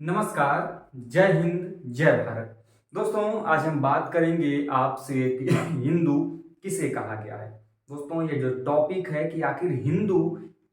नमस्कार। जय हिंद जय भारत। दोस्तों आज हम बात करेंगे आपसे कि हिंदू किसे कहा गया है। दोस्तों ये जो टॉपिक है कि आखिर हिंदू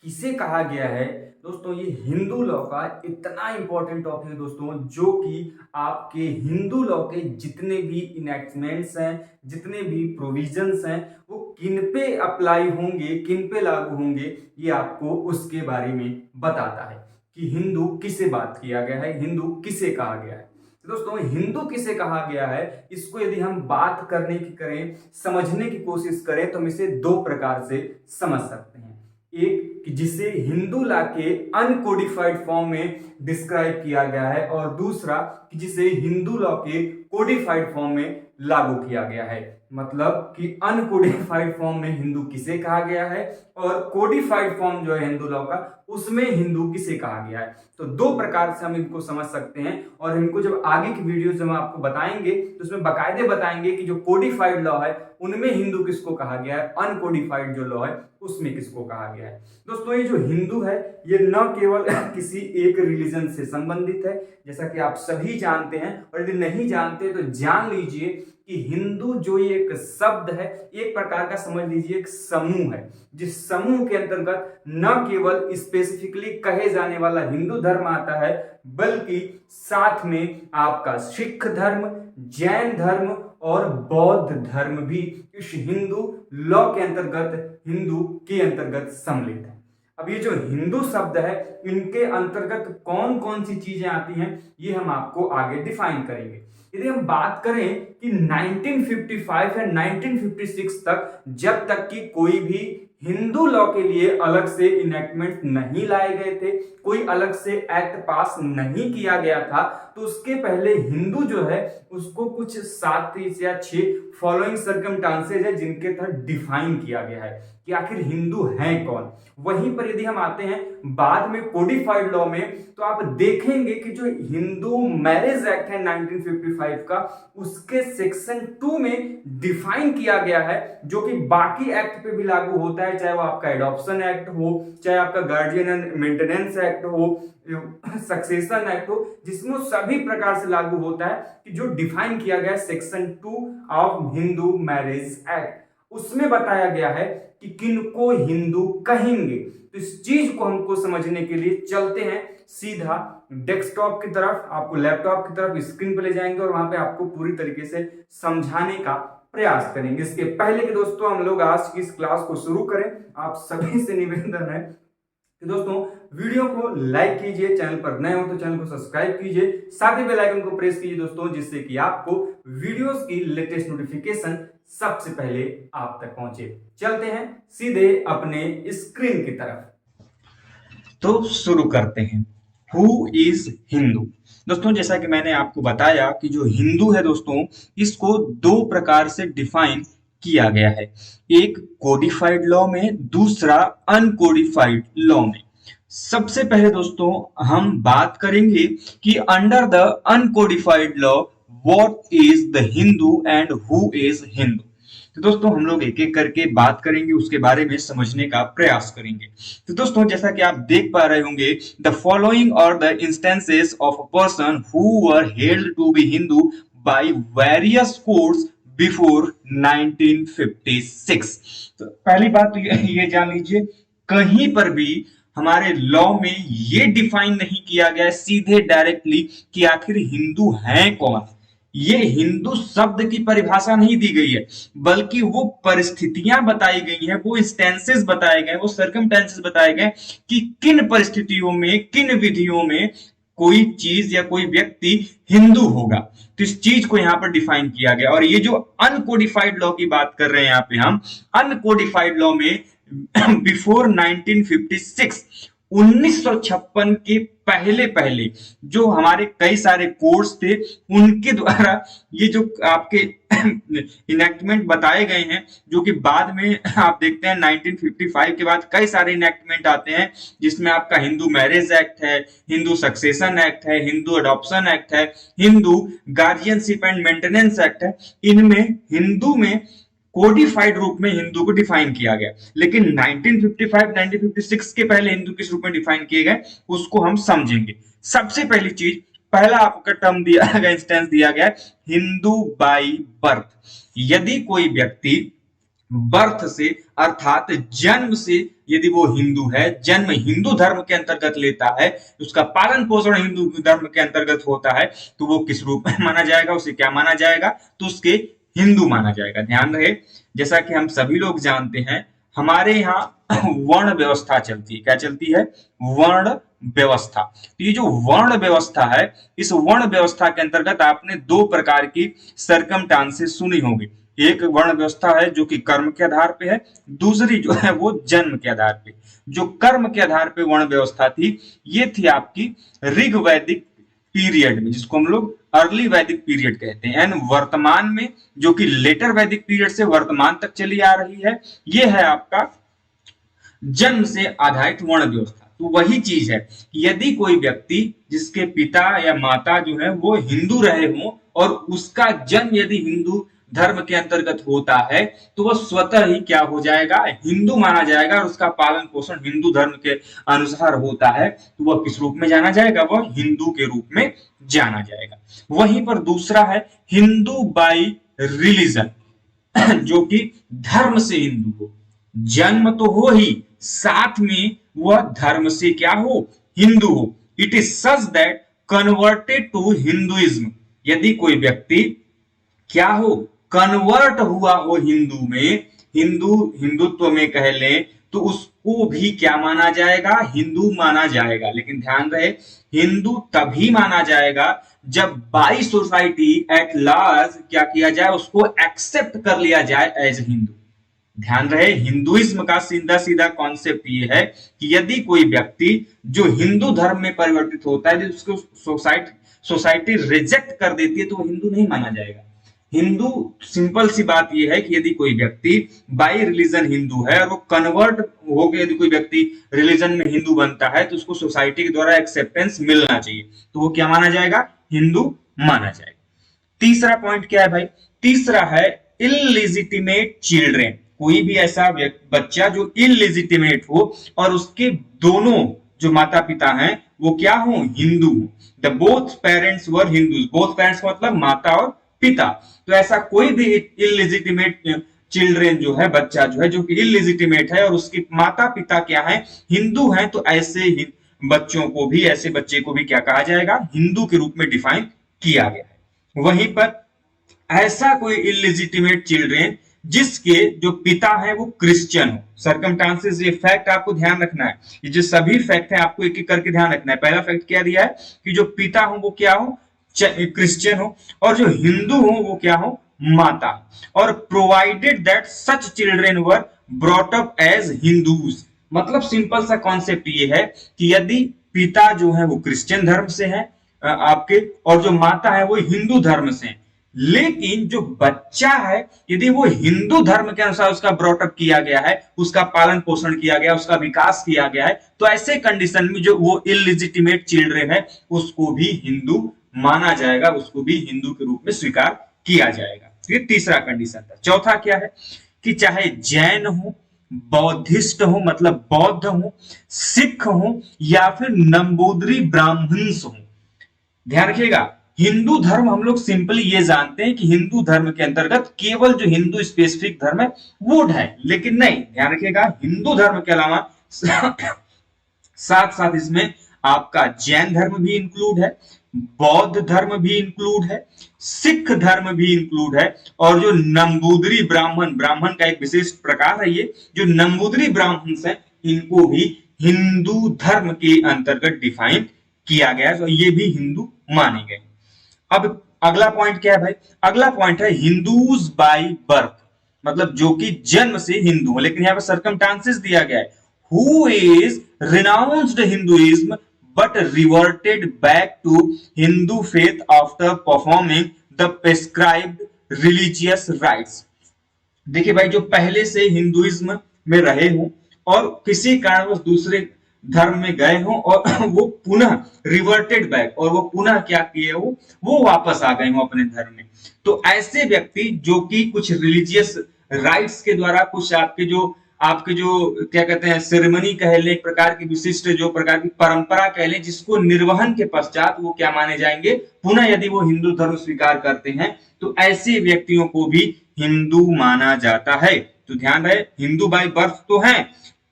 किसे कहा गया है, दोस्तों ये हिंदू लॉ का इतना इंपॉर्टेंट टॉपिक है दोस्तों, जो कि आपके हिंदू लॉ के जितने भी इनैक्टमेंट्स हैं, जितने भी प्रोविजंस हैं, वो किन पे अप्लाई होंगे, किन पे लागू होंगे, ये आपको उसके बारे में बताता है कि हिंदू किसे बात किया गया है, हिंदू किसे कहा गया है। तो दोस्तों हिंदू किसे कहा गया है, इसको यदि हम बात करने की करें, समझने की कोशिश करें, तो हम इसे दो प्रकार से समझ सकते हैं। एक कि जिसे हिंदू लॉ के अनकोडिफाइड फॉर्म में डिस्क्राइब किया गया है, और दूसरा कि जिसे हिंदू लॉ के कोडिफाइड फॉर्म में लागू किया गया है। मतलब कि अनकोडिफाइड फॉर्म में हिंदू किसे कहा गया है और कोडिफाइड फॉर्म जो है हिंदू लॉ का, उसमें हिंदू किसे कहा गया है। तो दो प्रकार से हम इनको समझ सकते हैं, और इनको जब आगे की वीडियो जब हम आपको बताएंगे तो उसमें बाकायदे बताएंगे कि जो कोडिफाइड लॉ है उनमें हिंदू किसको कहा गया है, अनकोडिफाइड जो लॉ है उसमें किसको कहा गया है। दोस्तों ये जो हिंदू है ये न केवल किसी एक रिलीजन से संबंधित है, जैसा कि आप सभी जानते हैं, और यदि नहीं जानते तो जान लीजिए कि हिंदू जो ये एक शब्द है, एक प्रकार का समझ लीजिए एक समूह है, जिस समूह के अंतर्गत न केवल स्पेसिफिकली कहे जाने वाला हिंदू धर्म आता है, बल्कि साथ में आपका सिख धर्म, जैन धर्म और बौद्ध धर्म भी इस हिंदू लॉ के अंतर्गत, हिंदू के अंतर्गत सम्मिलित है। अब ये जो हिंदू शब्द है, इनके अंतर्गत कौन कौन सी चीजें आती हैं, ये हम आपको आगे डिफाइन करेंगे। यदि हम बात करें कि 1955 या 1956 तक, जब तक कि कोई भी हिंदू लॉ के लिए अलग से इनैक्टमेंट नहीं लाए गए थे, कोई अलग से एक्ट पास नहीं किया गया था, तो उसके पहले हिंदू जो है उसको कुछ 7 या 6 फॉलोइंग सर्कमस्टांसेस है जिनके तहत डिफाइन किया गया है कि आखिर हिंदू है कौन। वहीं पर यदि हम आते हैं बाद में कोडिफाइड लॉ में, तो आप देखेंगे कि जो हिंदू मैरिज एक्ट है 1955 का, उसके सेक्शन 2 में डिफाइन किया गया है, जो कि बाकी एक्ट पे भी लागू होता है, चाहे वो आपका एडॉप्शन एक्ट हो, चाहे आपका गार्जियन एंड मेंटेनेंस एक्ट हो, सक्सेशन एक्ट हो, जिसमें सभी प्रकार से लागू होता है कि जो डिफाइन किया गया है section 2 of Hindu marriage act, उसमें बताया गया है कि किनको हिंदू कहेंगे। तो इस चीज को हमको समझने के लिए चलते हैं सीधा डेस्कटॉप की तरफ, आपको लैपटॉप की तरफ स्क्रीन पे ले जाएंगे और वहां पे आपको पूरी तरीके से समझाने का प्रयास करेंगे। इसके पहले कि दोस्तों हम लोग आज की इस क्लास को शुरू करें, आप सभी से निवेदन है कि दोस्तों वीडियो को लाइक कीजिए, चैनल पर नए हो तो चैनल को सब्सक्राइब कीजिए, साथ ही बेल आइकन को प्रेस कीजिए दोस्तों, जिससे कि आपको वीडियोस की लेटेस्ट नोटिफिकेशन सबसे पहले आप तक पहुंचे। चलते हैं सीधे अपने स्क्रीन की तरफ। तो शुरू करते हैं। Who is Hindu. दोस्तों जैसा कि मैंने आपको बताया कि जो हिंदू है दोस्तों, इसको दो प्रकार से डिफाइन किया गया है, एक कोडिफाइड लॉ में, दूसरा अनकोडिफाइड लॉ में। सबसे पहले दोस्तों हम बात करेंगे कि under the uncodified law what is the Hindu and who is Hindu. तो दोस्तों हम लोग एक एक करके बात करेंगे, उसके बारे में समझने का प्रयास करेंगे। तो दोस्तों जैसा कि आप देख पा रहे होंगे, द फॉलोइंग और the instances of a person who were held to be Hindu by various courts before 1956। तो पहली बात तो ये जान लीजिए, कहीं पर भी हमारे लॉ में ये डिफाइन नहीं किया गया सीधे डायरेक्टली कि आखिर हिंदू हैं कौन। ये हिंदू शब्द की परिभाषा नहीं दी गई है, बल्कि वो परिस्थितियां बताई गई हैं, वो इंस्टेंसेस बताए गए, वो सर्कमस्टेंसेस बताए गए कि किन परिस्थितियों में, किन विधियों में कोई चीज या कोई व्यक्ति हिंदू होगा। तो इस चीज को यहां पर डिफाइन किया गया। और ये जो अनकोडिफाइड लॉ की बात कर रहे हैं यहां पे हम, अनकोडिफाइड लॉ में बिफोर 1956, 1956 के पहले पहले जो हमारे कई सारे कोर्स थे, उनके द्वारा ये जो आपके इनेक्टमेंट बताए गए हैं, जो कि बाद में आप देखते हैं 1955 के बाद कई सारे इनेक्टमेंट आते हैं, जिसमें आपका हिंदू मैरिज एक्ट है, हिंदू सक्सेशन एक्ट है, हिंदू अडॉप्शन एक्ट है, Hindu guardianship and maintenance act है। इनमें हिंदू में कोडिफाइड रूप में हिंदू को डिफाइन किया गया, लेकिन 1955-1956 के पहले हिंदू किस रूप में डिफाइन किए गए उसको हम समझेंगे। सबसे पहली चीज, पहला आपका टर्म दिया गया, इंस्टेंस दिया गया हिंदू बाई बर्थ। यदि कोई व्यक्ति बर्थ से अर्थात जन्म से यदि वो हिंदू है, जन्म हिंदू धर्म के अंतर्गत लेता है, उसका पालन पोषण हिंदू धर्म के अंतर्गत होता है, तो वो किस रूप में माना जाएगा, उसे क्या माना जाएगा, तो उसके हिंदू माना जाएगा। ध्यान रहे, जैसा कि हम सभी लोग जानते हैं हमारे यहाँ वर्ण व्यवस्था चलती है। क्या चलती है? वर्ण व्यवस्था। तो ये जो वर्ण व्यवस्था है, इस वर्ण व्यवस्था के अंतर्गत आपने दो प्रकार की सरकमस्टांसेस सुनी होंगी। एक वर्ण व्यवस्था है जो कि कर्म के आधार पे है, दूसरी जो है वो जन्म के आधार पे। जो कर्म के आधार पे वर्ण व्यवस्था थी, ये थी आपकी ऋग वैदिक पीरियड में, जिसको हम लोग अर्ली वैदिक पीरियड कहते हैं। एंड वर्तमान में जो कि लेटर वैदिक पीरियड से वर्तमान तक चली आ रही है, ये है आपका जन्म से आधारित वर्ण व्यवस्था। तो वही चीज है, यदि कोई व्यक्ति जिसके पिता या माता जो है वो हिंदू रहे हों और उसका जन्म यदि हिंदू धर्म के अंतर्गत होता है, तो वह स्वतः ही क्या हो जाएगा, हिंदू माना जाएगा, और उसका पालन पोषण हिंदू धर्म के अनुसार होता है, तो वह किस रूप में जाना जाएगा, वह हिंदू के रूप में जाना जाएगा। वहीं पर दूसरा है हिंदू बाई रिलीजन, जो कि धर्म से हिंदू हो, जन्म तो हो ही, साथ में वह धर्म से क्या हो, हिंदू हो। It is such that converted to Hinduism, यदि कोई व्यक्ति क्या हो, कन्वर्ट हुआ हो हिंदू में, हिंदुत्व में कह लें, तो उसको भी क्या माना जाएगा, हिंदू माना जाएगा। लेकिन ध्यान रहे, हिंदू तभी माना जाएगा जब बाई सोसाइटी एट लार्ज क्या किया जाए, उसको एक्सेप्ट कर लिया जाए एज हिंदू। ध्यान रहे, हिंदुइज्म का सीधा सीधा कॉन्सेप्ट ये है कि यदि कोई व्यक्ति जो हिंदू धर्म में परिवर्तित होता है, उसको सोसाइटी रिजेक्ट कर देती है, तो वो हिंदू नहीं माना जाएगा। हिंदू, सिंपल सी बात यह है कि यदि कोई व्यक्ति बाई रिलीजन हिंदू है और वो कन्वर्ट होकर यदि कोई व्यक्ति रिलीजन में हिंदू बनता है, तो उसको सोसाइटी के द्वारा एक्सेप्टेंस मिलना चाहिए, तो वो क्या माना जाएगा, हिंदू माना जाएगा। तीसरा पॉइंट क्या है भाई, तीसरा है इललिजिटिमेट चिल्ड्रेन, कोई भी ऐसा बच्चा जो इललिजिटिमेट हो और उसके दोनों जो माता पिता हैं वो क्या हो, हिंदू हो। The both parents were Hindu, both parents का मतलब माता और पिता। तो ऐसा कोई भी इललिजिटिमेट चिल्ड्रेन जो है, बच्चा जो है जो कि इललिजिटिमेट है और उसके माता पिता क्या है, हिंदू हैं, तो ऐसे ही बच्चों को भी, ऐसे बच्चे को भी क्या कहा जाएगा, हिंदू के रूप में डिफाइन किया गया है। वहीं पर ऐसा कोई इललिजिटिमेट चिल्ड्रेन जिसके जो पिता है वो क्रिश्चियन हो, सर्कमस्टांसेस, ये फैक्ट आपको ध्यान रखना है, ये जो सभी फैक्ट है आपको एक एक करके ध्यान रखना है। पहला फैक्ट क्या दिया है कि जो पिता हो वो क्या हो, क्रिश्चियन हो, और जो हिंदू हो वो क्या हो, माता। और provided that such children were brought up as Hindus, मतलब सिंपल सा कॉन्सेप्ट ये है कि यदि पिता जो है वो क्रिश्चियन धर्म से है आपके, और जो माता है वो हिंदू धर्म से है, लेकिन जो बच्चा है यदि वो हिंदू धर्म के अनुसार उसका ब्रॉटअप किया गया है, उसका पालन पोषण किया गया, उसका विकास किया गया है, तो ऐसे कंडीशन में जो वो इललिजिटिमेट चिल्ड्रेन है उसको भी हिंदू माना जाएगा, उसको भी हिंदू के रूप में स्वीकार किया जाएगा। ये तीसरा कंडीशन था। चौथा क्या है कि चाहे जैन हो, बौद्धिस्ट हो मतलब बौद्ध हो, सिख हो, या फिर नंबूदरी ब्राह्मण्स हो। ध्यान रखिएगा, हिंदू धर्म हम लोग सिंपली ये जानते हैं कि हिंदू धर्म के अंतर्गत केवल जो हिंदू स्पेसिफिक धर्म है वो है, लेकिन नहीं, ध्यान रखिएगा, हिंदू धर्म के अलावा साथ साथ इसमें आपका जैन धर्म भी इंक्लूड है, बौद्ध धर्म भी इंक्लूड है, सिख धर्म भी इंक्लूड है, और जो नंबूदरी ब्राह्मण, ब्राह्मण का एक विशेष प्रकार है, ये जो नंबूदरी ब्राह्मण है इनको भी हिंदू धर्म के अंतर्गत डिफाइन किया गया, तो ये भी हिंदू माने गए। अब अगला पॉइंट क्या है भाई, अगला पॉइंट है हिंदूज बाय बर्थ, मतलब जो कि जन्म से हिंदू हो, लेकिन यहाँ पे सर्कमस्टांसेस दिया गया है, who is renounced Hinduism but reverted back to Hindu faith after performing the prescribed religious rites. देखिए भाई, जो पहले से हिंदुइज्म में रहे हो और किसी कारणवश दूसरे धर्म में गए हो और वो पुनः रिवर्टेड बैक, और वो पुनः क्या किए हो, वो वापस आ गए हो अपने धर्म में, तो ऐसे व्यक्ति जो कि कुछ रिलीजियस राइट्स के द्वारा, कुछ आपके जो आपके जो क्या कहते हैं सेरेमनी कह लें, एक प्रकार की विशिष्ट जो प्रकार की परंपरा कह लें, जिसको निर्वहन के पश्चात वो क्या माने जाएंगे, पुनः यदि वो हिंदू धर्म स्वीकार करते हैं तो ऐसे व्यक्तियों को भी हिंदू माना जाता है। तो ध्यान रहे, हिंदू बाय बर्थ तो है।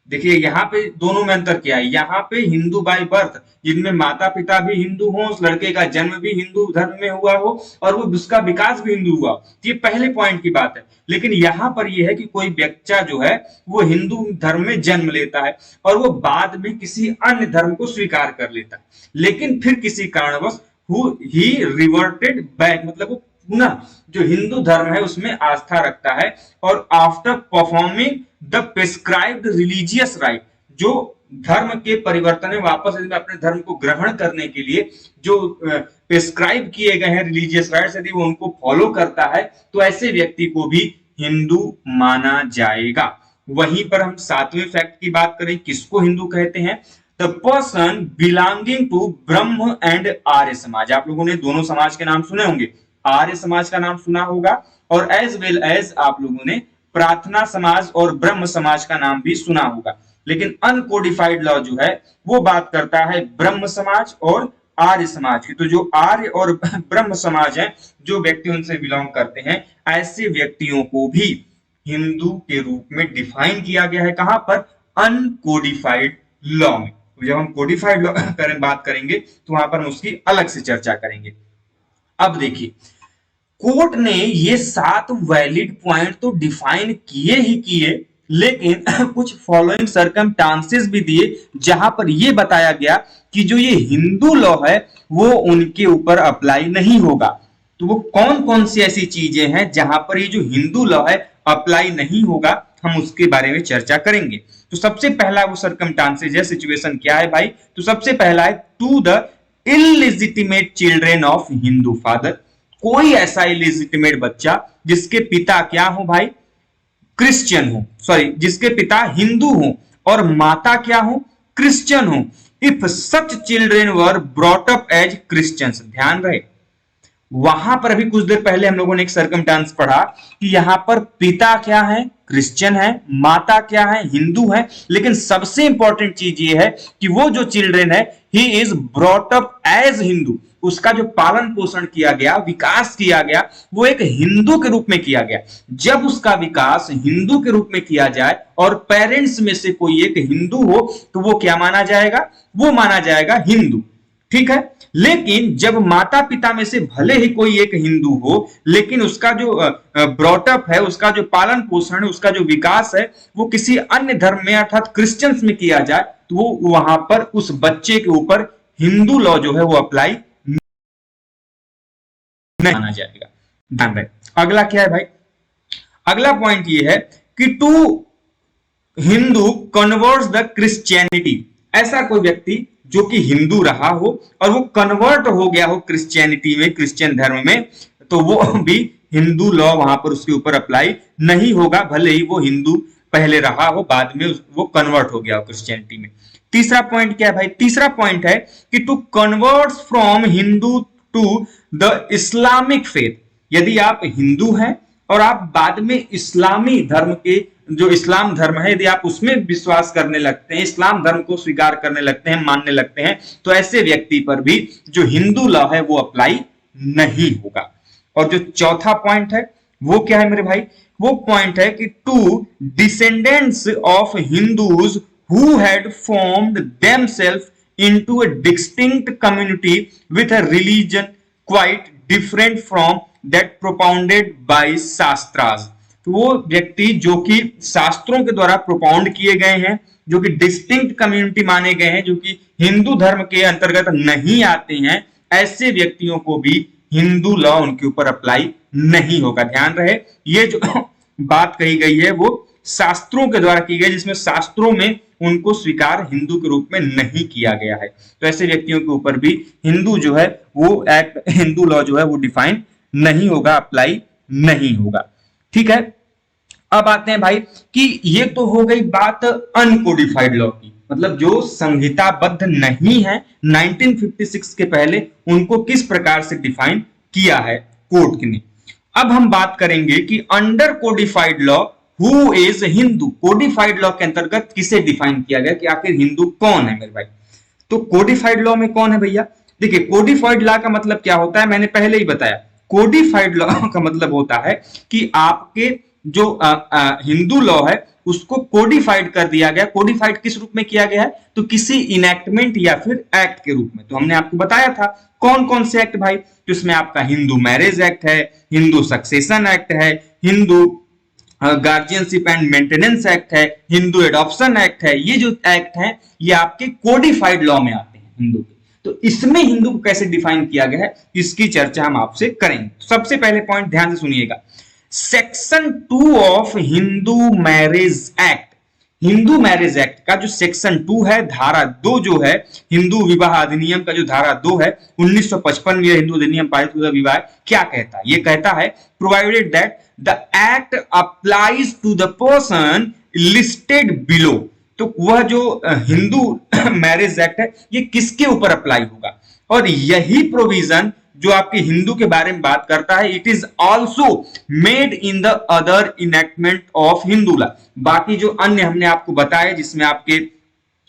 देखिए यहाँ पे दोनों में अंतर क्या है, यहाँ पे हिंदू बाय बर्थ जिनमें माता पिता भी हिंदू हो, उस लड़के का जन्म भी हिंदू धर्म में हुआ हो और वो उसका विकास भी हिंदू हुआ, ये पहले पॉइंट की बात है। लेकिन यहाँ पर यह है कि कोई बच्चा जो है वो हिंदू धर्म में जन्म लेता है और वो बाद में किसी अन्य धर्म को स्वीकार कर लेता है, लेकिन फिर किसी कारणवश ही रिवर्टेड बैक, मतलब वो पुनः जो हिंदू धर्म है उसमें आस्था रखता है और after performing the prescribed religious right, जो धर्म के परिवर्तन में वापस अपने धर्म को ग्रहण करने के लिए जो प्रिस्क्राइब किए गए हैं रिलीजियस राइट्स, यदि वो उनको फॉलो करता है तो ऐसे व्यक्ति को भी हिंदू माना जाएगा। वहीं पर हम सातवें फैक्ट की बात करें, किसको हिंदू कहते हैं, the person belonging to Brahma and Arya Samaj. आप लोगों ने दोनों समाज के नाम सुने होंगे, आर्य समाज का नाम सुना होगा और एज वेल एज आप लोगों ने प्रार्थना समाज और ब्रह्म समाज का नाम भी सुना होगा। लेकिन अनकोडिफाइड लॉ जो है वो बात करता है ब्रह्म समाज और आर्य समाज की। तो जो आर्य और ब्रह्म समाज है, जो व्यक्ति उनसे बिलोंग करते हैं, ऐसे व्यक्तियों को भी हिंदू के रूप में डिफाइन किया गया है। कहां पर, अनकोडिफाइड लॉ में। तो जब हम कोडिफाइड लॉ बात करेंगे तो वहां पर हम उसकी अलग से चर्चा करेंगे। अब देखिए, कोर्ट ने ये 7 वैलिड पॉइंट तो डिफाइन किए ही किए, लेकिन कुछ फॉलोइंग सर्कमस्टांसेस भी दिए जहां पर यह बताया गया कि जो ये हिंदू लॉ है वो उनके ऊपर अप्लाई नहीं होगा। तो वो कौन कौन सी ऐसी चीजें हैं जहां पर ये जो हिंदू लॉ है अप्लाई नहीं होगा, हम उसके बारे में चर्चा करेंगे। तो सबसे पहला वो सर्कमस्टांसेस है, सिचुएशन क्या है भाई, तो सबसे पहला है to the illegitimate children of Hindu father. कोई ऐसा इलेजिटिमेट बच्चा जिसके पिता क्या हो भाई, क्रिश्चियन हो, सॉरी जिसके पिता हिंदू हो और माता क्या हो, क्रिश्चियन हो, if such children were brought up as Christians. ध्यान रहे, वहां पर अभी कुछ देर पहले हम लोगों ने एक सर्कमस्टांस पढ़ा कि यहां पर पिता क्या है, क्रिश्चियन है, माता क्या है, हिंदू है, लेकिन सबसे इंपॉर्टेंट चीज ये है कि वो जो चिल्ड्रेन है ही is brought up as Hindu, उसका जो पालन पोषण किया गया, विकास किया गया, वो एक हिंदू के रूप में किया गया। जब उसका विकास हिंदू के रूप में किया जाए और पेरेंट्स में से कोई एक हिंदू हो तो वो क्या माना जाएगा, वो माना जाएगा हिंदू, ठीक है। लेकिन जब माता पिता में से भले ही कोई एक हिंदू हो, लेकिन उसका जो ब्रॉटअप है, उसका जो पालन पोषण है, उसका जो विकास है वो किसी अन्य धर्म में अर्थात क्रिश्चियंस में किया जाए तो वो वहां पर उस बच्चे के ऊपर हिंदू लॉ जो है वो अप्लाई नहीं माना जाएगा। ध्यान रहे, अगला क्या है भाई, अगला पॉइंट ये है कि to Hindu converts the Christianity. ऐसा कोई व्यक्ति जो कि हिंदू रहा हो और वो कन्वर्ट हो गया हो क्रिश्चियनिटी में, क्रिश्चियन धर्म में, तो वो भी हिंदू लॉ वहां पर उसके ऊपर अप्लाई नहीं होगा, भले ही वो हिंदू पहले रहा हो, बाद में वो कन्वर्ट हो गया हो क्रिश्चियनिटी में। तीसरा पॉइंट क्या है भाई, तीसरा पॉइंट है कि to convert from Hindu to the Islamic faith. यदि आप हिंदू हैं और आप बाद में इस्लामी धर्म के, जो इस्लाम धर्म है, यदि आप उसमें विश्वास करने लगते हैं, इस्लाम धर्म को स्वीकार करने लगते हैं, मानने लगते हैं, तो ऐसे व्यक्ति पर भी जो हिंदू लॉ है वो अप्लाई नहीं होगा। और जो चौथा पॉइंट है वो क्या है मेरे भाई, वो पॉइंट है कि to descendants of Hindus who had formed themselves into a distinct community with a religion quite different from that propounded by Shastras. तो वो व्यक्ति जो कि शास्त्रों के द्वारा प्रोपाउंड किए गए हैं, जो कि डिस्टिंक्ट कम्युनिटी माने गए हैं, जो कि हिंदू धर्म के अंतर्गत नहीं आते हैं, ऐसे व्यक्तियों को भी हिंदू लॉ उनके ऊपर अप्लाई नहीं होगा। ध्यान रहे, ये जो बात कही गई है वो शास्त्रों के द्वारा की गई, जिसमें शास्त्रों में उनको स्वीकार हिंदू के रूप में नहीं किया गया है। तो ऐसे व्यक्तियों के ऊपर भी हिंदू जो है वो एक्ट, हिंदू लॉ जो है वो डिफाइन नहीं होगा, अप्लाई नहीं होगा, ठीक है। अब आते हैं भाई कि ये तो हो गई बात अनकोडिफाइड लॉ की, मतलब जो संहिताबद्ध नहीं है, 1956 के पहले उनको किस प्रकार से डिफाइन किया है कोर्ट ने। अब हम बात करेंगे कि under codified law who is Hindu, codified law के अंतर्गत किसे डिफाइन किया गया कि आखिर हिंदू कौन है मेरे भाई। तो कोडिफाइड लॉ में कौन है भैया, देखिए कोडिफाइड लॉ का मतलब क्या होता है, मैंने पहले ही बताया। कोडिफाइड लॉ का मतलब होता है कि आपके जो हिंदू लॉ है उसको कोडिफाइड कर दिया गया। कोडिफाइड किस रूप में किया गया है, तो किसी इनैक्टमेंट या फिर एक्ट के रूप में। तो हमने आपको बताया था कौन कौन से एक्ट भाई, तो इसमें आपका हिंदू मैरिज एक्ट है, हिंदू सक्सेशन एक्ट है, Hindu guardianship and maintenance act है, हिंदू एडॉप्शन एक्ट है। ये जो एक्ट है ये आपके कोडिफाइड लॉ में आते हैं हिंदू के। तो इसमें हिंदू को कैसे डिफाइन किया गया है इसकी चर्चा हम आपसे करेंगे। सबसे पहले पॉइंट ध्यान से सुनिएगा, section 2 of Hindu marriage act, Hindu marriage act का जो सेक्शन 2 है, धारा 2 जो है हिंदू विवाह अधिनियम का जो धारा 2 है 1955 में हिंदू अधिनियम पारित हुआ, विवाह क्या कहता है, ये कहता है provided that the act applies to the person listed below. तो वह जो हिंदू मैरिज एक्ट है ये किसके ऊपर अप्लाई होगा, और यही प्रोविजन जो आपके हिंदू के बारे में बात करता है, it is also made in the other enactment of Hindu law. बाकी जो अन्य हमने आपको बताया जिसमें आपके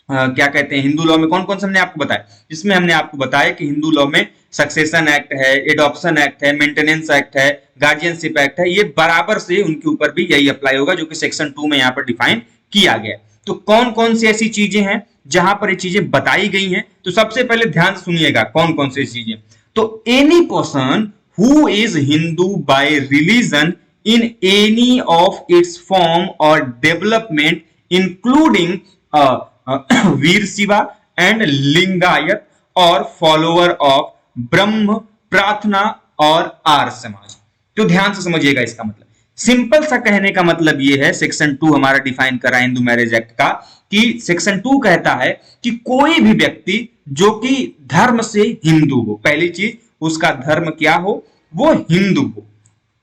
क्या कहते हैं हिंदू लॉ में कौन कौन से हमने आपको बताया, जिसमें हमने आपको बताया कि हिंदू लॉ में सक्सेशन एक्ट है, एडॉप्शन एक्ट है, मेंटेनेंस एक्ट है, गार्जियनशिप एक्ट है, ये बराबर से उनके ऊपर भी यही अप्लाई होगा जो कि सेक्शन 2 में यहाँ पर डिफाइन किया गया। तो कौन कौन सी ऐसी चीजें हैं जहां पर ये चीजें बताई गई हैं, तो सबसे पहले ध्यान सुनिएगा कौन कौन सी चीजें। तो any person who is Hindu by religion in any of its form और development including Vira Shaiva and Lingayat और फॉलोअर ऑफ ब्रह्म, प्रार्थना और आर्य समाज। तो ध्यान से समझिएगा इसका मतलब, सिंपल सा कहने का मतलब ये है, सेक्शन 2 हमारा डिफाइन करा हिंदू मैरिज एक्ट का, कि सेक्शन 2 कहता है कि कोई भी व्यक्ति जो कि धर्म से हिंदू हो, पहली चीज उसका धर्म क्या हो, वो हिंदू हो,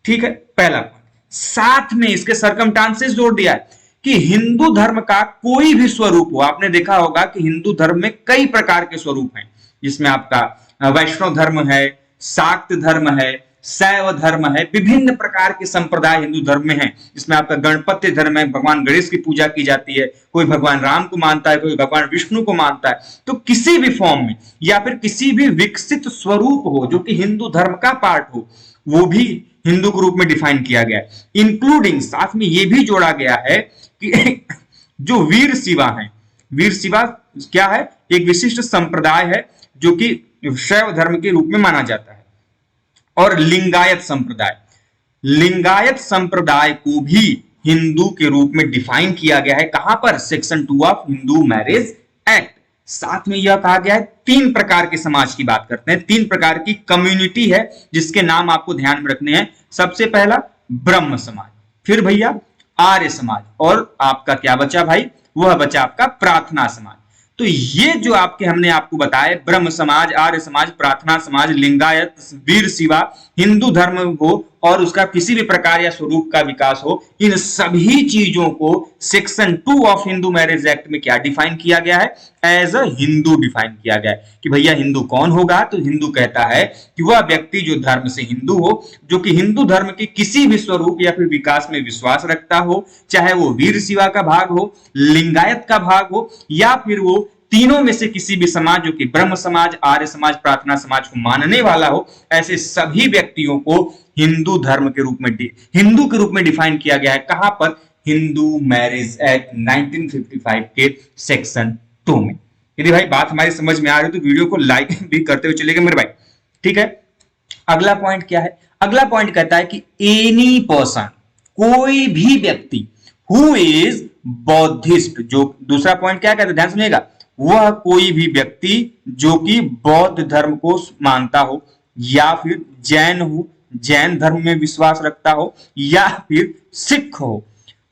ठीक है, पहला पॉइंट। साथ में इसके सर्कमस्टांसेस जोड़ दिया है कि हिंदू धर्म का कोई भी स्वरूप हो। आपने देखा होगा कि हिंदू धर्म में कई प्रकार के स्वरूप हैं, जिसमें आपका वैष्णव धर्म है, शाक्त धर्म है, शैव धर्म है, विभिन्न प्रकार के संप्रदाय हिंदू धर्म में हैं। इसमें आपका गणपति धर्म है, भगवान गणेश की पूजा की जाती है, कोई भगवान राम को मानता है, कोई भगवान विष्णु को मानता है। तो किसी भी फॉर्म में या फिर किसी भी विकसित स्वरूप हो जो कि हिंदू धर्म का पार्ट हो, वो भी हिंदू के रूप में डिफाइन किया गया है। इंक्लूडिंग, साथ में ये भी जोड़ा गया है कि जो वीर शिवा है, वीर शिवा क्या है, एक विशिष्ट संप्रदाय है जो कि शैव धर्म के रूप में माना जाता है। और लिंगायत संप्रदाय, लिंगायत संप्रदाय को भी हिंदू के रूप में डिफाइन किया गया है, कहां पर, section 2 of Hindu marriage act. साथ में यह कहा गया है 3 प्रकार के समाज की बात करते हैं, 3 प्रकार की कम्युनिटी है जिसके नाम आपको ध्यान में रखने हैं। सबसे पहला ब्रह्म समाज, फिर भैया आर्य समाज, और आपका क्या बचा भाई, वह बचा आपका प्रार्थना समाज। तो ये जो आपके हमने आपको बताया, ब्रह्म समाज, आर्य समाज, प्रार्थना समाज, लिंगायत, वीर शिवा, हिंदू धर्म हो और उसका किसी भी प्रकार या स्वरूप का विकास हो, इन सभी चीजों को section 2 of Hindu marriage act में क्या डिफाइन किया गया है, एज अ हिंदू डिफाइन किया गया है। कि भैया हिंदू कौन होगा, तो हिंदू कहता है कि वह व्यक्ति जो धर्म से हिंदू हो, जो कि हिंदू धर्म के किसी भी स्वरूप या फिर विकास में विश्वास रखता हो, चाहे वो वीर शिवा का भाग हो, लिंगायत का भाग हो, या फिर वो तीनों में से किसी भी समाज जो कि ब्रह्म समाज, आर्य समाज, प्रार्थना समाज को मानने वाला हो, ऐसे सभी व्यक्तियों को हिंदू धर्म के रूप में, हिंदू के रूप में डिफाइन किया गया है। कहां पर, हिंदू मैरिज एक्ट 1955 के सेक्शन 2 में। यदि भाई बात हमारी समझ में आ रही है तो वीडियो को लाइक भी करते हुए चलेगा मेरे भाई, ठीक है। अगला पॉइंट क्या है, अगला पॉइंट कहता है कि एनी पर्सन, कोई भी व्यक्ति, हु इज बौद्धिस्ट, जो दूसरा पॉइंट क्या कहता है, ध्यान सुनिएगा, वह कोई भी व्यक्ति जो कि बौद्ध धर्म को मानता हो, या फिर जैन हो, जैन धर्म में विश्वास रखता हो, या फिर सिख हो।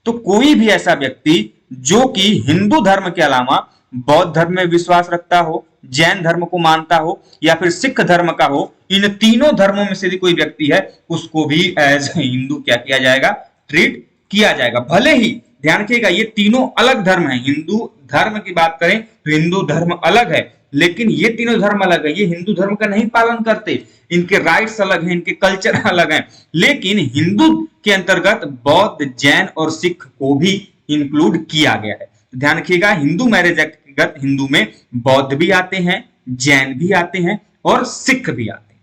तो कोई भी ऐसा व्यक्ति जो कि हिंदू धर्म के अलावा बौद्ध धर्म में विश्वास रखता हो, जैन धर्म को मानता हो, या फिर सिख धर्म का हो, इन तीनों धर्मों में से भी कोई व्यक्ति है, उसको भी एज हिंदू क्या किया जाएगा, ट्रीट किया जाएगा। भले ही ध्यान रखिएगा ये तीनों अलग धर्म है, हिंदू धर्म की बात करें तो हिंदू धर्म अलग है, लेकिन ये तीनों धर्म अलग है, ये हिंदू धर्म का नहीं पालन करते, इनके राइट्स अलग हैं, इनके कल्चर अलग हैं। लेकिन हिंदू के अंतर्गत बौद्ध, जैन और सिख को भी इंक्लूड किया गया है। ध्यान रखिएगा, हिंदू मैरिज एक्ट के अंतर्गत हिंदू में बौद्ध भी आते हैं, जैन भी आते हैं और सिख भी आते हैं।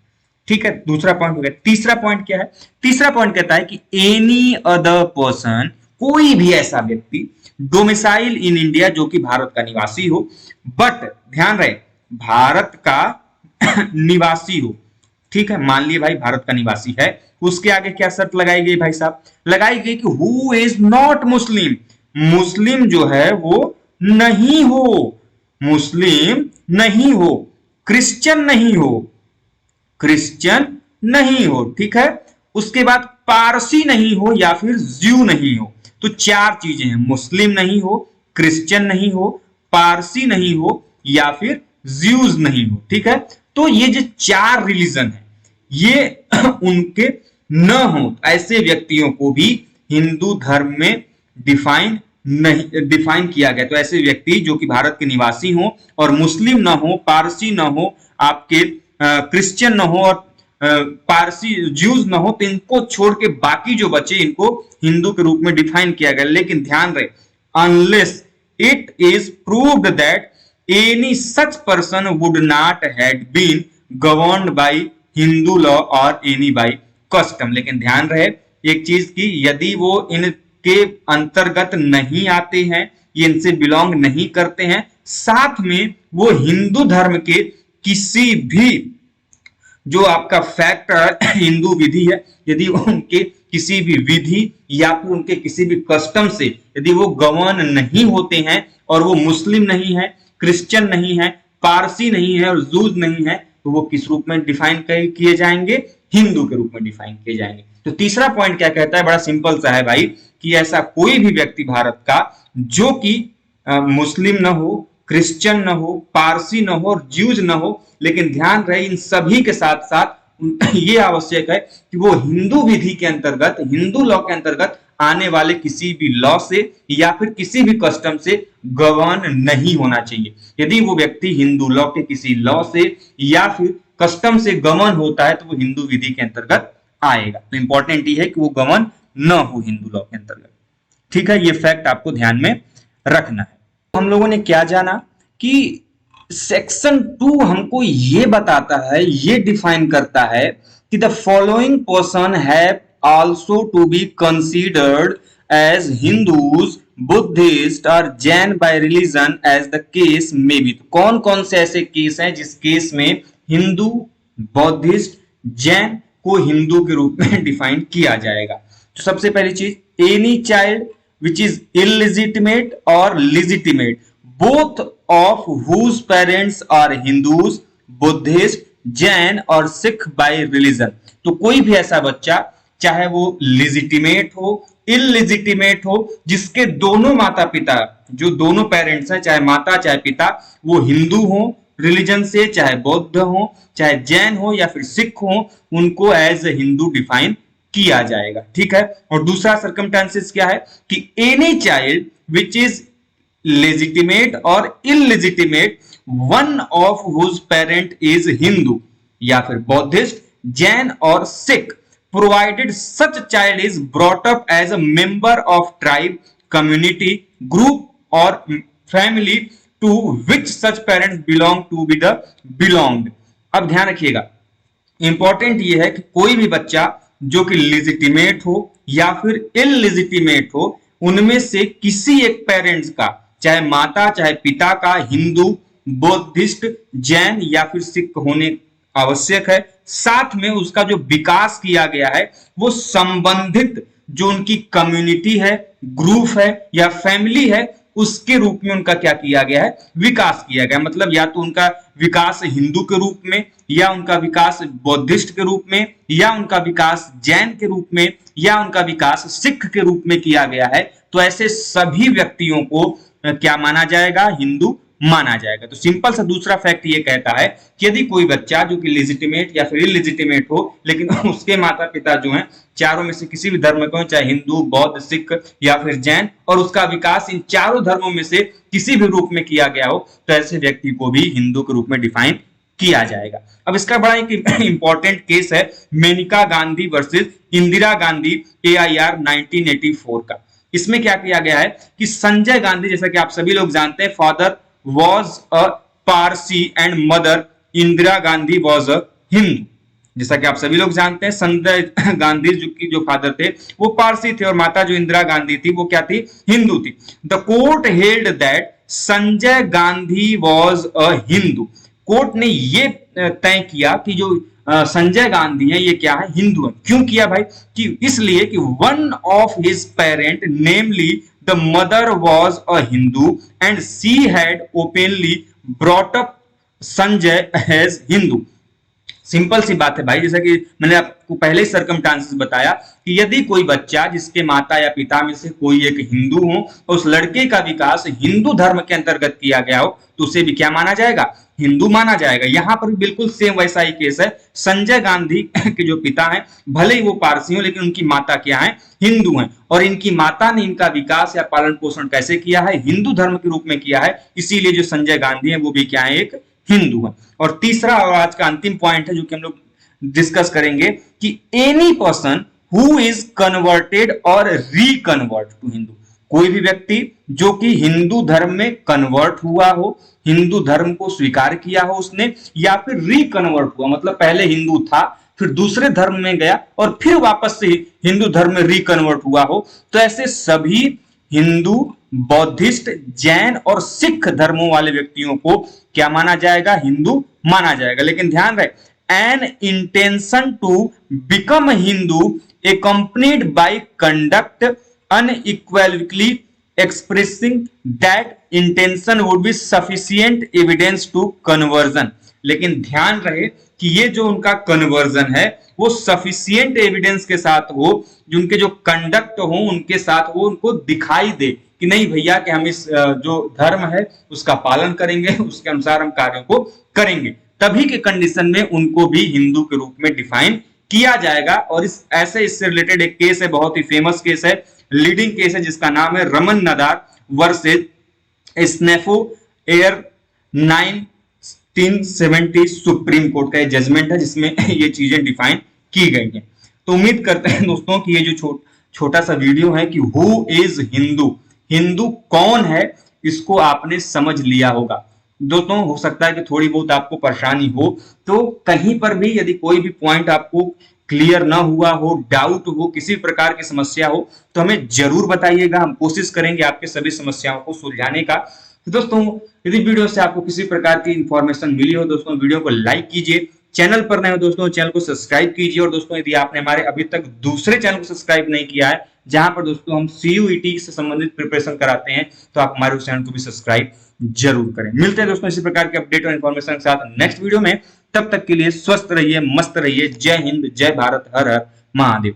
ठीक है, दूसरा पॉइंट हो गया। तीसरा पॉइंट क्या है? तीसरा पॉइंट कहता है कि एनी अदर पर्सन, कोई भी ऐसा व्यक्ति डोमिसाइल इन इंडिया, जो कि भारत का निवासी हो, बट ध्यान रहे भारत का निवासी हो। ठीक है, मान लिए भाई भारत का निवासी है, उसके आगे क्या शर्त लगाई गई भाई साहब? लगाई गई कि हु इज नॉट मुस्लिम, मुस्लिम जो है वो नहीं हो, मुस्लिम नहीं हो, क्रिश्चियन नहीं हो, क्रिश्चियन नहीं हो। ठीक है, उसके बाद पारसी नहीं हो या फिर ज्यू नहीं हो। तो चार चीजें हैं, मुस्लिम नहीं हो, क्रिश्चियन नहीं हो, पारसी नहीं हो या फिर ज्यूज नहीं हो। ठीक है, तो ये जो चार रिलीजन है ये उनके न हो, ऐसे व्यक्तियों को भी हिंदू धर्म में डिफाइन किया गया। तो ऐसे व्यक्ति जो कि भारत के निवासी हो और मुस्लिम ना हो, पारसी ना हो, आपके क्रिश्चियन ना हो और पारसी ज्यूज ना हो, तो इनको छोड़ के बाकी जो बचे इनको हिंदू के रूप में डिफाइन किया गया। लेकिन ध्यान रहे, unless it is proved that any such person would not had been governed by Hindu law और एनी बाय कस्टम। लेकिन ध्यान रहे एक चीज की, यदि वो इनके अंतर्गत नहीं आते हैं, ये इनसे बिलोंग नहीं करते हैं, साथ में वो हिंदू धर्म के किसी भी जो आपका फैक्ट हिंदू विधि है, यदि उनके किसी भी विधि या फिर उनके किसी भी कस्टम से यदि वो गवर्न नहीं होते हैं और वो मुस्लिम नहीं है, क्रिश्चियन नहीं है, पारसी नहीं है और जूज नहीं है, तो वो किस रूप में डिफाइन किए जाएंगे? हिंदू के रूप में डिफाइन किए जाएंगे। तो तीसरा पॉइंट क्या कहता है? बड़ा सिंपल सा है भाई, कि ऐसा कोई भी व्यक्ति भारत का जो कि मुस्लिम न हो, क्रिश्चियन न हो, पारसी न हो और ज्यूज न हो, लेकिन ध्यान रहे इन सभी के साथ साथ ये आवश्यक है कि वो हिंदू विधि के अंतर्गत, हिंदू लॉ के अंतर्गत आने वाले किसी भी लॉ से या फिर किसी भी कस्टम से गवर्न नहीं होना चाहिए। यदि वो व्यक्ति हिंदू लॉ के किसी लॉ से या फिर कस्टम से गवर्न होता है तो वो हिंदू विधि के अंतर्गत आएगा। तो इंपॉर्टेंट ये है कि वो गवर्न न हो हिंदू लॉ के अंतर्गत। ठीक है, ये फैक्ट आपको ध्यान में रखना है। हम लोगों ने क्या जाना कि सेक्शन 2 हमको ये बताता है, ये डिफाइन करता है कि the following person have also to be considered as Hindus, Buddhist और Jain by religion as the case may be. कौन कौन से ऐसे केस हैं जिस केस में हिंदू, बौद्धिस्ट, जैन को हिंदू के रूप में डिफाइन किया जाएगा? तो सबसे पहली चीज, any child which is illegitimate or legitimate, both of whose parents are Hindus, Buddhist, Jain और Sikh by religion। तो कोई भी ऐसा बच्चा, चाहे वो legitimate हो, illegitimate हो, जिसके दोनों माता पिता, जो दोनों पेरेंट्स हैं, चाहे माता चाहे पिता, वो हिंदू हो रिलीजन से, चाहे बौद्ध हो, चाहे जैन हो या फिर सिख हो, उनको एज ए हिंदू डिफाइन किया जाएगा। ठीक है, और दूसरा सर्कमस्टेंसेस क्या है कि any child which is legitimate और illegitimate, one of whose parent is Hindu या फिर बौद्धिस्ट, जैन और Sikh, provided such child is brought up as a member of tribe, community, group और family to which such parents belong to be the belonged. अब ध्यान रखिएगा, important ये है कि कोई भी बच्चा जो कि लेजिटिमेट हो या फिर इलेजिटिमेट हो, उनमें से किसी एक पेरेंट्स का, चाहे माता चाहे पिता का, हिंदू, बौद्धिस्ट, जैन या फिर सिख होने आवश्यक है। साथ में उसका जो विकास किया गया है वो संबंधित जो उनकी कम्युनिटी है, ग्रुप है या फैमिली है, उसके रूप में उनका क्या किया गया है? विकास किया गया। मतलब या तो उनका विकास हिंदू के रूप में, या उनका विकास बौद्धिस्ट के रूप में, या उनका विकास जैन के रूप में, या उनका विकास सिख के रूप में किया गया है। तो ऐसे सभी व्यक्तियों को क्या माना जाएगा? हिंदू माना जाएगा। तो सिंपल सा दूसरा फैक्ट ये कहता है कि यदि कोई बच्चा जो कि लेजिटिमेट या फिर इलिजिटिमेट हो, लेकिन उसके माता पिता जो हैं चारों में से किसी भी धर्म के हो, चाहे हिंदू, बौद्ध, सिख या फिर जैन, और उसका विकास इन चारों धर्मों में से किसी भी रूप में किया गया हो, तो ऐसे व्यक्ति को भी हिंदू के रूप में डिफाइन किया जाएगा। अब इसका बड़ा एक इंपॉर्टेंट केस है मेनका गांधी वर्सेस इंदिरा गांधी AIR 1984 का। इसमें क्या किया गया है कि संजय गांधी, जैसा कि आप सभी लोग जानते हैं, father was a Parsi and mother Indira Gandhi was a Hindu. जैसा कि आप सभी लोग जानते हैं, संजय गांधी जो फादर थे वो पारसी थे और माता जो इंदिरा गांधी थी वो क्या थी, हिंदू थी। The court held that Sanjay Gandhi was a Hindu. Court ने ये तय किया कि जो संजय गांधी है ये क्या है, हिंदू है। क्यों किया भाई, कि इसलिए कि one of his parent namely the mother was a Hindu and she had openly brought up Sanjay as Hindu. Simple सी बात है भाई, जैसा कि मैंने आपको पहले ही सर्कमस्टांसेस बताया कि यदि कोई बच्चा जिसके माता या पिता में से कोई एक हिंदू हो और उस लड़के का विकास हिंदू धर्म के अंतर्गत किया गया हो, तो उसे भी क्या माना जाएगा, हिंदू माना जाएगा। यहां पर भी बिल्कुल सेम वैसा ही केस है। संजय गांधी के जो पिता हैं भले ही वो पारसी हो, लेकिन उनकी माता क्या है, हिंदू हैं, और इनकी माता ने इनका विकास या पालन पोषण कैसे किया है, हिंदू धर्म के रूप में किया है। इसीलिए जो संजय गांधी है वो भी क्या है, एक हिंदू है। और तीसरा और आज का अंतिम पॉइंट है जो कि हम लोग डिस्कस करेंगे कि any person who is converted और रिकन्वर्ट टू हिंदू, कोई भी व्यक्ति जो कि हिंदू धर्म में कन्वर्ट हुआ हो, हिंदू धर्म को स्वीकार किया हो उसने, या फिर रिकन्वर्ट हुआ मतलब पहले हिंदू था फिर दूसरे धर्म में गया और फिर वापस से हिंदू धर्म में रिकन्वर्ट हुआ हो, तो ऐसे सभी हिंदू, बौद्धिस्ट, जैन और सिख धर्मों वाले व्यक्तियों को क्या माना जाएगा, हिंदू माना जाएगा। लेकिन ध्यान रहे an intention to become Hindu accompanied by conduct unequivocally expressing that intention would be sufficient evidence to conversion। लेकिन ध्यान रहे कि ये जो उनका कन्वर्जन है वो सफिशियंट एविडेंस के साथ हो, जो उनके जो कंडक्ट हो उनके साथ वो उनको दिखाई दे कि नहीं भैया कि हम इस जो धर्म है उसका पालन करेंगे, उसके अनुसार हम कार्यों को करेंगे, तभी के कंडीशन में उनको भी हिंदू के रूप में डिफाइन किया जाएगा। और इससे रिलेटेड एक केस है, बहुत ही फेमस केस है, लीडिंग केस है, जिसका नाम है रमन नदार वर्सेस स्नेफो एयर 1970 सुप्रीम कोर्ट का ये जजमेंट है जिसमें ये चीजें डिफाइन की गई हैं। तो उम्मीद करते हैं दोस्तों कि ये जो छोटा सा वीडियो है कि हु इज हिंदू, हिंदू कौन है, इसको आपने समझ लिया होगा। दोस्तों हो सकता है कि थोड़ी बहुत आपको परेशानी हो, तो कहीं पर भी यदि कोई भी पॉइंट आपको क्लियर ना हुआ हो, डाउट हो, किसी प्रकार की समस्या हो, तो हमें जरूर बताइएगा। हम कोशिश करेंगे आपके सभी समस्याओं को सुलझाने का। तो दोस्तों यदि वीडियो से आपको किसी प्रकार की इंफॉर्मेशन मिली हो दोस्तों, वीडियो को लाइक कीजिए, चैनल पर नए हो दोस्तों चैनल को सब्सक्राइब कीजिए, और दोस्तों यदि आपने हमारे अभी तक दूसरे चैनल को सब्सक्राइब नहीं किया है जहां पर दोस्तों हम CUET से संबंधित प्रिपरेशन कराते हैं, तो आप हमारे उस चैनल को भी सब्सक्राइब जरूर करें। मिलते हैं दोस्तों इसी प्रकार के अपडेट और इन्फॉर्मेशन के साथ नेक्स्ट वीडियो में। तब तक के लिए स्वस्थ रहिए, मस्त रहिए। जय हिंद, जय भारत, हर हर महादेव।